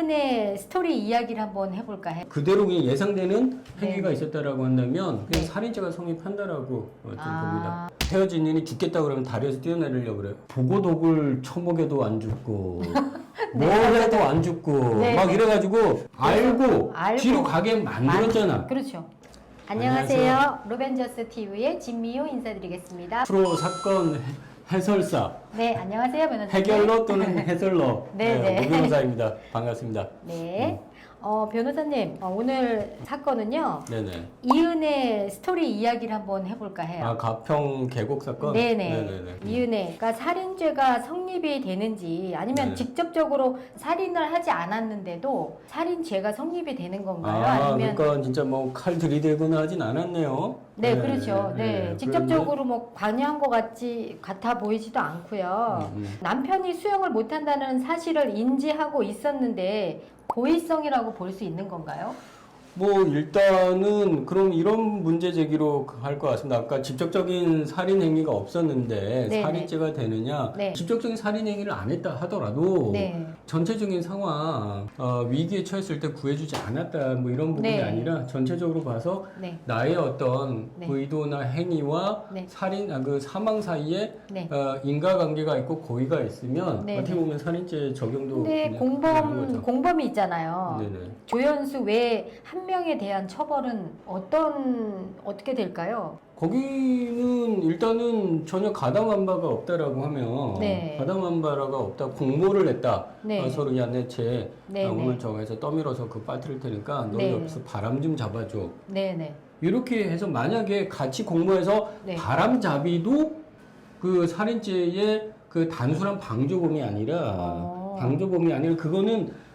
이은의 스토리 이야기를 한번 해볼까 해요. 그대로 그냥 예상되는 네. 행위가 있었다라고 한다면 그냥 네. 살인죄가 성립한다라고 좀 봅니다. 헤어진 인이 죽겠다 그러면 다리에서 뛰어내리려고 그래요. 보고독을 처먹여도 안 죽고 뭘 해도 안 죽고 네, 막 네. 이래가지고 알고 뒤로 가게 만들었잖아. 그렇죠. 안녕하세요. 로벤저스 TV의 진미호 인사드리겠습니다. 프로 사건 해설사 네, 안녕하세요, 변호사님. 해결러 또는 해설러 네. 오 변호사입니다. 반갑습니다. 네. 변호사님, 오늘 사건은요. 네네. 이은의 스토리 이야기를 한번 해볼까 해요. 아, 가평 계곡 사건? 네네. 이은혜가 살인죄가 성립이 되는지 아니면 네. 직접적으로 살인을 하지 않았는데도 살인죄가 성립이 되는 건가요? 아, 아니면 그러니까 진짜 뭐 칼 들이대거나 하진 않았네요. 네, 그렇죠. 네, 직접적으로 그런데- 뭐 관여한 것 같아 보이지도 않고요. 남편이 수영을 못한다는 사실을 인지하고 있었는데 고의성이라고 볼 수 있는 건가요? 뭐 일단은 그럼 이런 문제 제기로 할 것 같습니다. 아까 직접적인 살인 행위가 없었는데 네네. 살인죄가 되느냐? 네. 직접적인 살인 행위를 안 했다 하더라도 네. 전체적인 상황 위기에 처했을 때 구해주지 않았다 뭐 이런 부분이 네. 아니라 전체적으로 봐서 네. 나의 어떤 네. 의도나 행위와 네. 그 사망 사이에 네. 인과관계가 있고 고의가 있으면 네. 어떻게 보면 살인죄 적용도 근데 그냥 되는 거죠. 공범이 있잖아요. 네네. 조연수 외에 한 명에 대한 처벌은 어떻게 될까요? 거기는 일단은 전혀 가담한 바가 없다라고 하면 네. 가담한 바가 없다 공모를 했다 네. 서로 야내채 네, 오늘 네. 저에서 떠밀어서 그 빠뜨릴 테니까 너 네. 옆에서 바람 좀 잡아줘 네네. 이렇게 해서 만약에 같이 공모해서 네. 바람잡이도 그 살인죄의 그 단순한 방조범이 아니라 그거는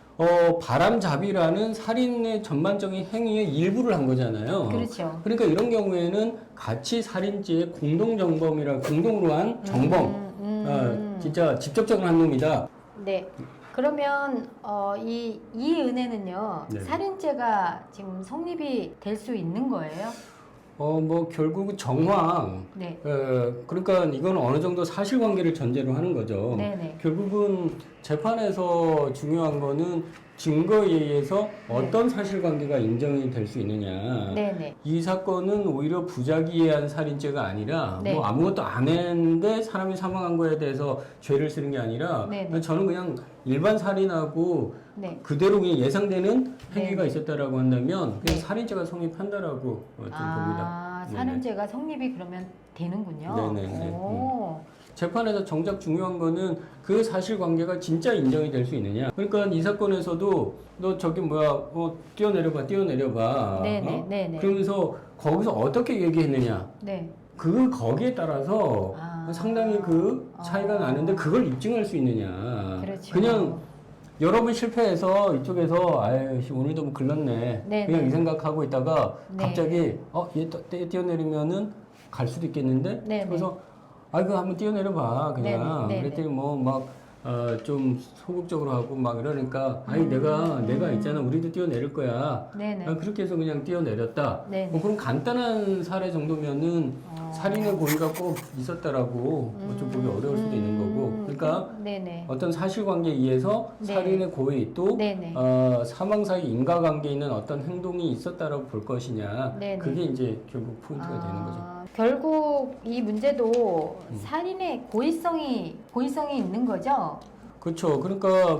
바람잡이라는 살인의 전반적인 행위의 일부를 한 거잖아요. 그렇죠. 그러니까 이런 경우에는 같이 살인죄의 공동으로 한 정범, 진짜 직접적으로 한 놈이다. 네. 그러면 이은혜는요 네. 살인죄가 지금 성립이 될 수 있는 거예요? 뭐 결국 정황, 네. 그러니까 이건 어느 정도 사실관계를 전제로 하는 거죠. 네네. 결국은 재판에서 중요한 거는 증거에 의해서 어떤 사실관계가 인정이 될 수 있느냐. 네네. 이 사건은 오히려 부작위한 살인죄가 아니라 네. 뭐 아무것도 안 했는데 사람이 사망한 거에 대해서 죄를 쓰는 게 아니라 네네. 저는 그냥 일반 살인하고 네. 그대로 그냥 예상되는 행위가 네. 있었다라고 한다면 그냥 네. 살인죄가 성립한다라고 좀 봅니다. 네네. 살인죄가 성립이 그러면 되는군요. 네네네. 오. 재판에서 정작 중요한 거는 그 사실관계가 진짜 인정이 될 수 있느냐. 그러니까 이 사건에서도 너 저기 뛰어내려봐. 네네, 네네. 그러면서 거기서 어떻게 얘기했느냐. 네. 거기에 따라서 상당히 그 차이가 나는데 그걸 입증할 수 있느냐. 그렇죠. 그냥 여러 번 실패해서 이쪽에서 아유 오늘도 뭐 글렀네. 네네. 그냥 이 생각하고 있다가 네. 갑자기 얘 뛰어내리면은 갈 수도 있겠는데. 네네. 그래서 그 한번 뛰어내려봐 그냥. 네네. 그랬더니 좀 소극적으로 하고 막 이러니까 내가 있잖아 우리도 뛰어내릴 거야. 네네. 그렇게 해서 그냥 뛰어내렸다. 네네. 뭐 그런 간단한 사례 정도면은 살인의 고의가 꼭 있었다라고 좀 보기 어려울 수도 있는 거고. 그러니까 네네. 어떤 사실관계에 의해서 네. 살인의 고의 또 네네. 사망 사이 인과관계에 있는 어떤 행동이 있었다라고 볼 것이냐. 네네. 그게 이제 결국 포인트가 되는 거죠. 결국 이 문제도 살인의 고의성이 있는 거죠? 그렇죠. 그러니까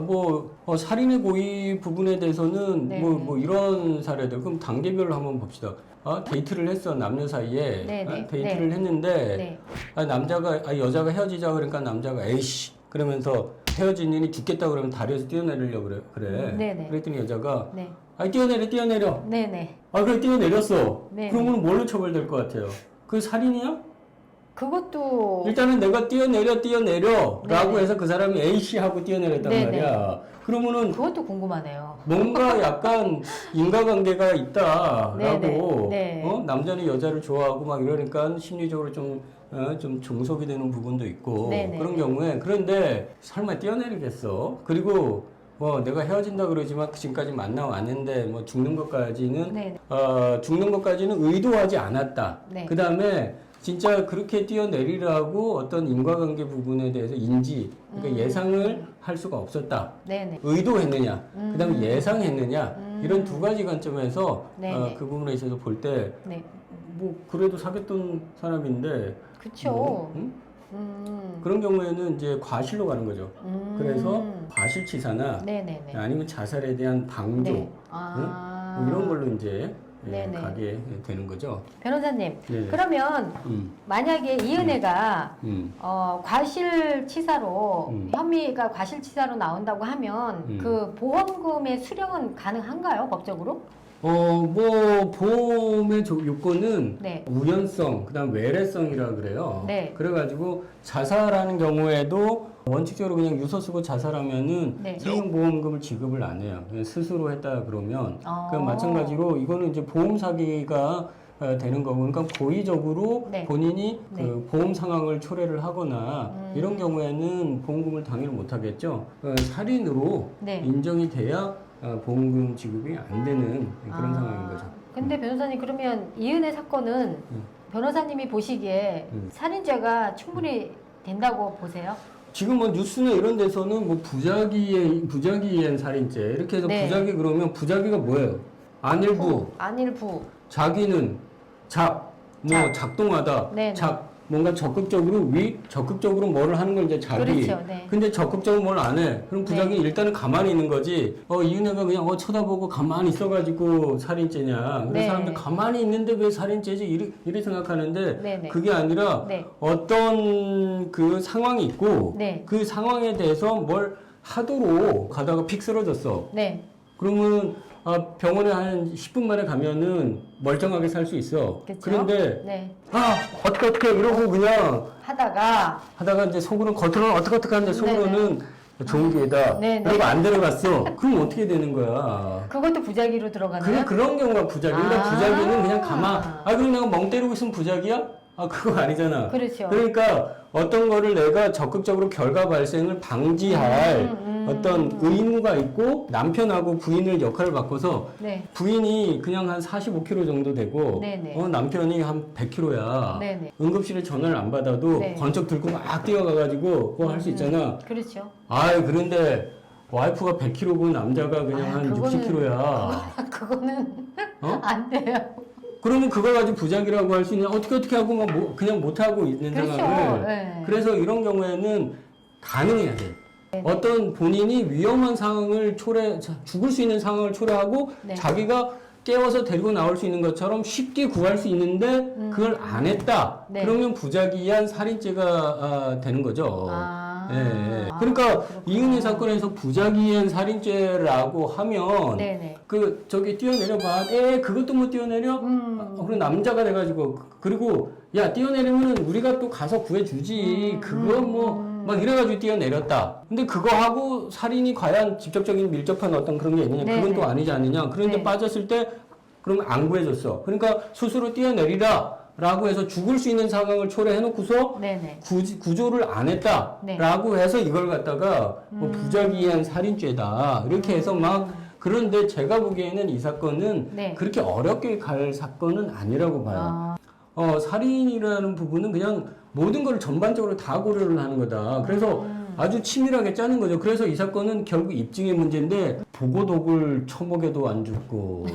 살인의 고의 부분에 대해서는 네. 뭐 이런 사례들 그럼 단계별로 한번 봅시다. 데이트를 했어 남녀 사이에 네, 네. 데이트를 네. 했는데 네. 여자가 헤어지자 그러니까 남자가 에이씨 그러면서 헤어진 인이 죽겠다 그러면 다리에서 뛰어내리려고 그래. 네네. 그랬더니 여자가 네. 뛰어내려. 네네. 그래 뛰어내렸어. 네. 그러면 뭘로 처벌될 것 같아요? 그 살인이야? 그것도 일단은 내가 뛰어내려라고 네네. 해서 그 사람이 A씨 하고 뛰어내렸단 네네. 말이야. 그러면은 그것도 궁금하네요. 뭔가 약간 인과관계가 있다라고 네네. 네. 남자는 여자를 좋아하고 막 이러니까 심리적으로 좀 종속이 되는 부분도 있고 네네. 그런 경우에 그런데 설마 뛰어내리겠어? 그리고 내가 헤어진다 그러지만 지금까지 만나왔는데 죽는 것까지는 네네. 죽는 것까지는 의도하지 않았다. 네. 그 다음에 진짜 그렇게 뛰어내리라고 어떤 인과관계 부분에 대해서 인지, 그러니까 예상을 할 수가 없었다. 네네. 의도했느냐, 그다음에 예상했느냐, 이런 두 가지 관점에서 네네. 그 부분에 있어서 볼 때, 네. 뭐 그래도 사귀었던 사람인데, 그쵸. 뭐, 응? 그런 경우에는 이제 과실로 가는 거죠. 그래서 과실치사나 네네네. 아니면 자살에 대한 방조, 네. 아. 뭐 이런 걸로 이제 네네. 가게 되는 거죠. 변호사님, 네네. 그러면 만약에 이은혜가 과실치사로 혐의가 과실치사로 나온다고 하면 그 보험금의 수령은 가능한가요, 법적으로? 뭐 보험의 요건은 네. 우연성, 그다음 외래성이라 그래요. 네. 그래가지고 자살하는 경우에도 원칙적으로 그냥 유서 쓰고 자살하면은 네. 생명보험금을 지급을 안 해요. 그냥 스스로 했다 그러면. 그럼 마찬가지로 이거는 이제 보험 사기가 되는 거고, 그러니까 고의적으로 네. 본인이 네. 그 보험 상황을 초래를 하거나 이런 경우에는 보험금을 당연히 못 하겠죠. 살인으로 네. 인정이 돼야 보험금 지급이 안 되는 그런 상황인 거죠. 근데 변호사님, 그러면 이은혜 사건은 변호사님이 보시기에 살인죄가 충분히 된다고 보세요? 지금 뭐 뉴스나 이런 데서는 뭐 부작위엔 살인죄 이렇게 해서 네. 부작위 그러면 부작위가 뭐예요? 안일부, 안일부. 자기는 작동하다, 네네. 뭔가 적극적으로 뭐를 하는 걸 이제 자기. 그렇죠. 네. 근데 적극적으로 뭘 안 해. 그럼 부작위 일단은 가만히 있는 거지. 이은혜가 그냥 쳐다보고 가만히 있어가지고 살인죄냐. 그래서 네. 사람들 가만히 있는데 왜 살인죄지? 이렇게 생각하는데 네네. 그게 아니라 네. 어떤 그 상황이 있고 네. 그 상황에 대해서 뭘 하도록 가다가 픽 쓰러졌어. 네. 그러면 병원에 한 10분 만에 가면은 멀쩡하게 살 수 있어. 그쵸? 그런데 네. 어떻게 이러고 그냥 하다가 이제 속으로는 겉으로는 어떻게 하는데 속으로는 좋은 기회다. 네네. 그리고 안 들어갔어. 그럼 어떻게 되는 거야? 그것도 부작위로 들어가나요? 그런 경우가 부작위인데 부작위는 그냥 그럼 내가 멍 때리고 있으면 부작이야? 그거 아니잖아. 그렇죠. 그러니까 어떤 거를 내가 적극적으로 결과 발생을 방지할 어떤 의무가 있고 남편하고 부인을 역할을 바꿔서 네. 부인이 그냥 한 45kg 정도 되고 네네. 남편이 한 100kg야. 네네. 응급실에 전화를 안 받아도 네. 번쩍 들고 막 뛰어가가지고 그거 할 수 있잖아. 그렇죠. 그런데 와이프가 100kg고 남자가 그냥 한 60kg야. 그거는 어? 안 돼요. 그러면 그거 가지고 부작이라고 할 수 있냐? 어떻게 하고 그냥 못 하고 있는 그렇죠. 상황을. 네. 그래서 이런 경우에는 가능해야 돼. 네네. 어떤 본인이 위험한 상황을 죽을 수 있는 상황을 초래하고 네. 자기가 깨워서 데리고 나올 수 있는 것처럼 쉽게 구할 수 있는데 그걸 안 했다. 네. 그러면 부작위한 살인죄가 되는 거죠. 예. 그러니까 그렇구나. 이은혜 사건에서 부작위한 살인죄라고 하면 네네. 저기 뛰어내려봐. 그것도 못 뛰어내려? 그리고 남자가 돼가지고 그리고 야 뛰어내리면 우리가 또 가서 구해주지. 그거 막 이래가지고 뛰어내렸다. 근데 그거 하고 살인이 과연 직접적인 밀접한 어떤 그런 게 있느냐? 그건 네네. 또 아니지 않느냐? 그런데 네. 빠졌을 때 그러면 안 구해줬어. 그러니까 스스로 뛰어내리라. 라고 해서 죽을 수 있는 상황을 초래해놓고서 네네. 구조를 안 했다. 네. 라고 해서 이걸 갖다가 뭐 부작위한 살인죄다. 이렇게 해서 그런데 제가 보기에는 이 사건은 네. 그렇게 어렵게 갈 사건은 아니라고 봐요. 살인이라는 부분은 그냥 모든 걸 전반적으로 다 고려를 하는 거다. 그래서 아주 치밀하게 짜는 거죠. 그래서 이 사건은 결국 입증의 문제인데 보고독을 처먹여도 안 죽고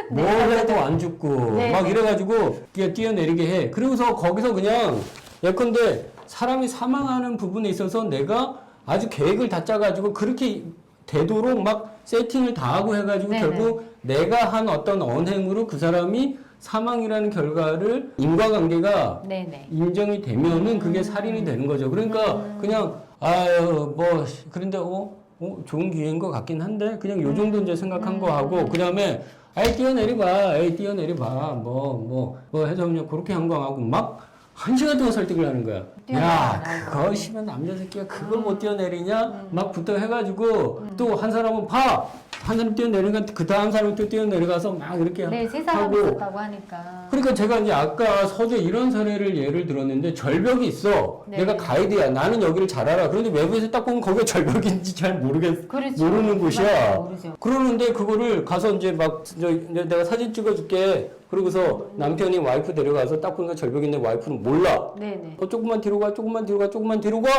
뭘 해도 안 죽고 네. 막 이래가지고 그냥 뛰어내리게 해. 그러고서 거기서 그냥 예컨대 사람이 사망하는 부분에 있어서 내가 아주 계획을 다 짜가지고 그렇게 되도록 막 세팅을 다 하고 해가지고 네네. 결국 내가 한 어떤 언행으로 그 사람이 사망이라는 결과를 인과관계가 네네. 인정이 되면은 그게 살인이 되는 거죠. 그러니까 그냥 그런데 좋은 기회인 것 같긴 한데 그냥 요 정도 이제 생각한 거 하고 그다음에 뛰어내려봐 뭐 해서 그냥 그렇게 한 거 하고 막 1시간 동안 설득을 하는 거야. 야, 그거 심한 남자 새끼가 그걸 못 뛰어내리냐? 막 부터 해가지고 또 한 사람은 한 사람 뛰어내리니까 그 다음 사람이 또 뛰어내려가서 막 이렇게 네, 세 사람 하고. 있었다고 하니까. 그러니까 제가 이제 아까 서재 이런 사례를 예를 들었는데 절벽이 있어. 네. 내가 가이드야. 나는 여기를 잘 알아. 그런데 외부에서 딱 보면 거기가 절벽인지 잘 그렇죠. 모르는 곳이야. 모르죠. 그러는데 그거를 가서 이제 막 이제 내가 사진 찍어줄게. 그러고서 남편이 와이프 데려가서 딱 보니까 절벽인데 와이프는 몰라. 네네. 조금만 뒤로 가, 조금만 뒤로 가, 조금만 뒤로 가.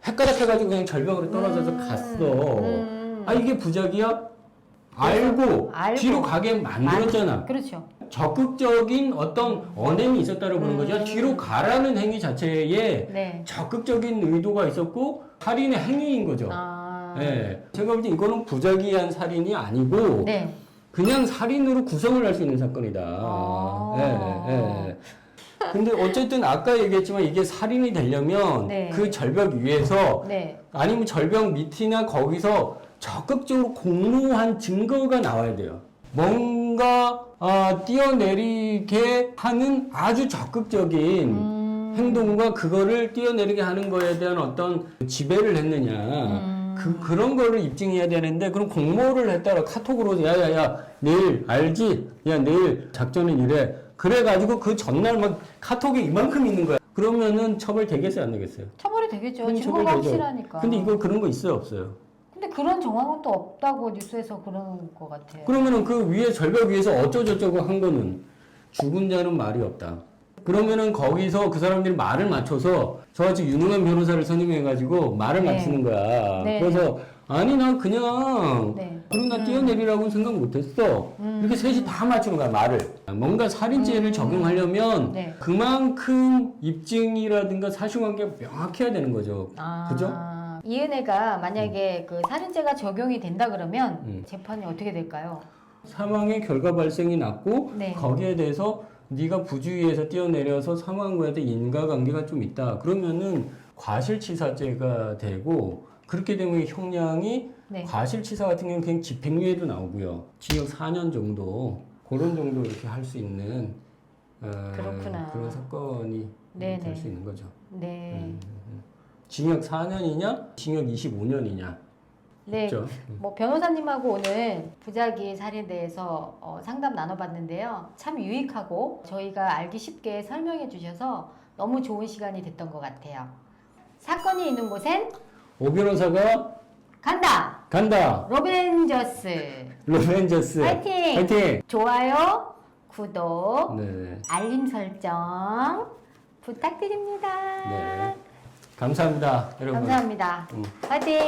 헷가닥 해가지고 그냥 절벽으로 떨어져서 갔어. 아 이게 부작이야? 알고 뒤로 가게 만들었잖아. 그렇죠. 적극적인 어떤 언행이 있었다고 보는 거죠. 뒤로 가라는 행위 자체에 네. 적극적인 의도가 있었고 살인의 행위인 거죠. 아. 예. 제가 볼 때 이거는 부작위한 살인이 아니고 네. 그냥 살인으로 구성을 할 수 있는 사건이다. 아. 예. 근데 어쨌든 아까 얘기했지만 이게 살인이 되려면 네. 그 절벽 위에서 네. 아니면 절벽 밑이나 거기서 적극적으로 공모한 증거가 나와야 돼요. 뭔가 뛰어내리게 하는 아주 적극적인 행동과 그거를 뛰어내리게 하는 거에 대한 어떤 지배를 했느냐. 그런 거를 입증해야 되는데 그럼 공모를 했다가 카톡으로 야야야 내일 알지? 야 내일 작전은 이래. 그래가지고 그 전날 막 카톡이 이만큼 있는 거야. 그러면은 처벌 되겠어요 안 되겠어요? 처벌이 되겠죠. 그럼 증거가 처벌 되죠. 확실하니까. 근데 이거 그런 거 있어요 없어요? 근데 그런 정황은 또 없다고 뉴스에서 그러는 것 같아요. 그러면은 그 위에 절벽 위에서 어쩌고저쩌고 한 거는 죽은 자는 말이 없다. 그러면은 거기서 그 사람들이 말을 맞춰서 저같이 유능한 변호사를 선임해가지고 말을 네. 맞추는 거야. 네. 그래서 아니 난 그냥 네. 그럼 나 뛰어내리라고는 생각 못했어. 이렇게 셋이 다 맞추는 거야 말을. 뭔가 살인죄를 적용하려면 네. 그만큼 입증이라든가 사실관계가 명확해야 되는 거죠. 그죠? 이은혜가 만약에 그 살인죄가 적용이 된다 그러면 재판이 어떻게 될까요? 사망의 결과 발생이 났고 네. 거기에 대해서 네가 부주의해서 뛰어내려서 사망한 거에 대해 인과관계가 좀 있다. 그러면은 과실치사죄가 되고 그렇게 되면 형량이 네. 과실치사 같은 경우는 그냥 집행유예도 나오고요. 징역 4년 정도 그런 정도 이렇게 할 수 있는 그렇구나. 그런 사건이 네네. 될 수 있는 거죠. 네. 징역 4년이냐, 징역 25년이냐. 네. 그렇죠? 뭐 변호사님하고 오늘 부작위 살인에 대해서 상담 나눠봤는데요. 참 유익하고 저희가 알기 쉽게 설명해 주셔서 너무 좋은 시간이 됐던 것 같아요. 사건이 있는 곳엔 오 변호사가 간다. 로벤져스. 화이팅! 화이팅! 좋아요, 구독, 네. 알림 설정 부탁드립니다. 네. 감사합니다, 여러분. 감사합니다. 화이팅!